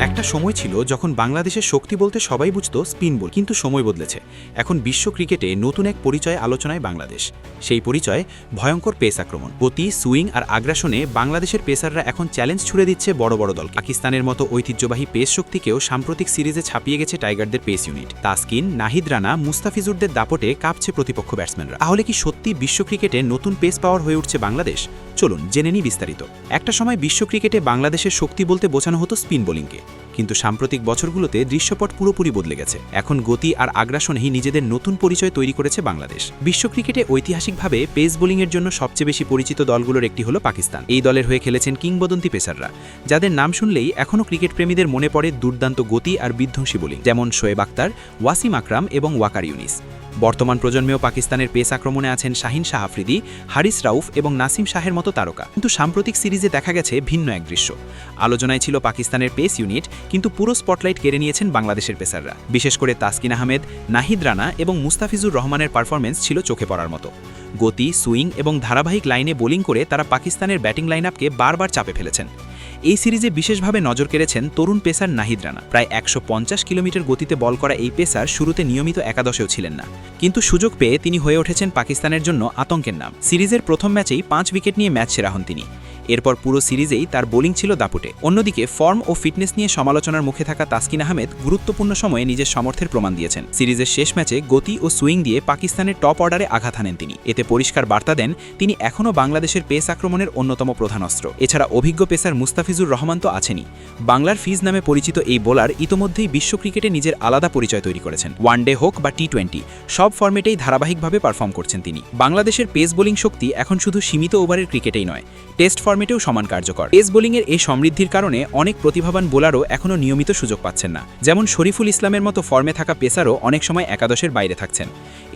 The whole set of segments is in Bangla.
একটা সময় ছিল যখন বাংলাদেশের শক্তি বলতে সবাই বুঝতো স্পিন বল, কিন্তু সময় বদলেছে। এখন বিশ্ব ক্রিকেটে নতুন এক পরিচয় আলোচনায় বাংলাদেশ। সেই পরিচয় ভয়ঙ্কর পেস আক্রমণ, গতি, সুইং আর আগ্রাসনে বাংলাদেশের পেসাররা এখন চ্যালেঞ্জ ছুড়ে দিচ্ছে বড় বড় দল। পাকিস্তানের মতো ঐতিহ্যবাহী পেস শক্তিকেও সাম্প্রতিক সিরিজে ছাপিয়ে গেছে টাইগারদের পেস ইউনিট। তাসকিন, নাহিদ রানা, মুস্তাফিজুরদের দাপটে কাঁপছে প্রতিপক্ষ ব্যাটসম্যানরা। তাহলে কি সত্যি বিশ্ব ক্রিকেটে নতুন পেস পাওয়ার হয়ে উঠছে বাংলাদেশ? চলুন জেনে নিই বিস্তারিত। একটা সময় বিশ্ব ক্রিকেটে বাংলাদেশের শক্তি বলতে বোঝানো হতো স্পিন বোলিংকে, কিন্তু সাম্প্রতিক বছরগুলোতে দৃশ্যপট পুরোপুরি বদলে গেছে। এখন গতি আর আগ্রাসনেই নিজেদের নতুন পরিচয় তৈরি করেছে বাংলাদেশ। বিশ্ব ক্রিকেটে ঐতিহাসিকভাবে পেস বোলিংয়ের জন্য সবচেয়ে বেশি পরিচিত দলগুলোর একটি হলো পাকিস্তান। এই দলের হয়ে খেলেছেন কিংবদন্তি পেসাররা, যাদের নাম শুনলেই এখনও ক্রিকেট প্রেমীদের মনে পড়ে দুর্দান্ত গতি আর বিধ্বংসী বোলিং, যেমন শোয়েব আখতার, ওয়াসিম আকরাম এবং ওয়াকার ইউনিস। বর্তমান প্রজন্মেও পাকিস্তানের পেস আক্রমণে আছেন শাহিন শাহ আফ্রিদি, হারিস রাউফ এবং নাসিম শাহের মতো তারকা। কিন্তু সাম্প্রতিক সিরিজে দেখা গেছে ভিন্ন এক দৃশ্য। আলোচনায় ছিল পাকিস্তানের পেস ইউনিট, কিন্তু পুরো স্পটলাইট কেড়ে নিয়েছেন বাংলাদেশের পেসাররা। বিশেষ করে তাসকিন আহমেদ, নাহিদ রানা এবং মুস্তাফিজুর রহমানের পারফরমেন্স ছিল চোখে পড়ার মতো। গতি, সুইং এবং ধারাবাহিক লাইনে বোলিং করে তারা পাকিস্তানের ব্যাটিং লাইনআপকে বারবার চাপে ফেলেছেন। এই সিরিজে বিশেষভাবে নজর কেড়েছেন তরুণ পেসার নাহিদ রানা। প্রায় ১৫০ কিলোমিটার গতিতে বল করা এই পেসার শুরুতে নিয়মিত একাদশেও ছিলেন না, কিন্তু সুযোগ পেয়ে তিনি হয়ে উঠেছেন পাকিস্তানের জন্য আতঙ্কের নাম। সিরিজের প্রথম ম্যাচেই ৫ উইকেট নিয়ে ম্যাচ সেরা হন তিনি। এরপর পুরো সিরিজেই তার বোলিং ছিল দাপুটে। অন্যদিকে ফর্ম ও ফিটনেস নিয়ে সমালোচনার মুখে থাকা তাসকিন আহমেদ গুরুত্বপূর্ণ সময়ে নিজের সামর্থ্যের প্রমাণ দিয়েছেন। সিরিজের শেষ ম্যাচে গতি ও সুইং দিয়ে পাকিস্তানের টপ অর্ডারে আঘাত হানেন তিনি। এতে পরিষ্কার বার্তা দেন তিনি এখনও বাংলাদেশের পেস আক্রমণের অন্যতম প্রধান অস্ত্র। এছাড়া অভিজ্ঞ পেসার মুস্তাফিজুর রহমান তো আছেনই। বাংলার ফিজ নামে পরিচিত এই বোলার ইতোমধ্যেই বিশ্ব ক্রিকেটে নিজের আলাদা পরিচয় তৈরি করেছেন। ওয়ানডে হোক বা টি-20 সব ফর্মেটেই ধারাবাহিকভাবে পারফর্ম করছেন তিনি। বাংলাদেশের পেস বোলিং শক্তি এখন শুধু সীমিত ওভারের ক্রিকেটেই নয়, টেস্ট ফর্মেটেও সমান কার্যকর। পেস বোলিংয়ের এই সমৃদ্ধির কারণে অনেক প্রতিভাবান বোলারও এখনও নিয়মিত সুযোগ পাচ্ছেন না, যেমন শরীফুল ইসলামের মতো ফর্মে থাকা পেসারও অনেক সময় একাদশের বাইরে থাকছেন।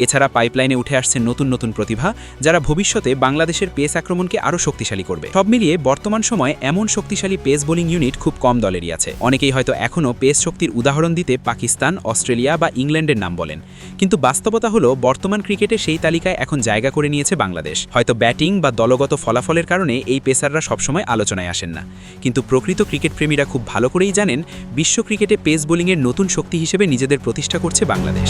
এছাড়া পাইপলাইনে উঠে আসছেন নতুন নতুন প্রতিভা, যারা ভবিষ্যতে বাংলাদেশের পেস আক্রমণকে আরও শক্তিশালী করবে। সব মিলিয়ে বর্তমান সময়ে এমন শক্তিশালী পেস বোলিং ইউনিট খুব কম দলেরই আছে। অনেকেই হয়তো এখনও পেস শক্তির উদাহরণ দিতে পাকিস্তান, অস্ট্রেলিয়া বা ইংল্যান্ডের নাম বলেন, কিন্তু বাস্তবতা হলো বর্তমান ক্রিকেটে সেই তালিকায় এখন জায়গা করে নিয়েছে বাংলাদেশ। হয়তো ব্যাটিং বা দলগত ফলাফলের কারণে এই পেসাররা সবসময় আলোচনায় আসেন না, কিন্তু প্রকৃত ক্রিকেট প্রেমীরা খুব ভালো করেই জানেন বিশ্ব ক্রিকেটে পেস বোলিংয়ের নতুন শক্তি হিসেবে নিজেদের প্রতিষ্ঠা করছে বাংলাদেশ।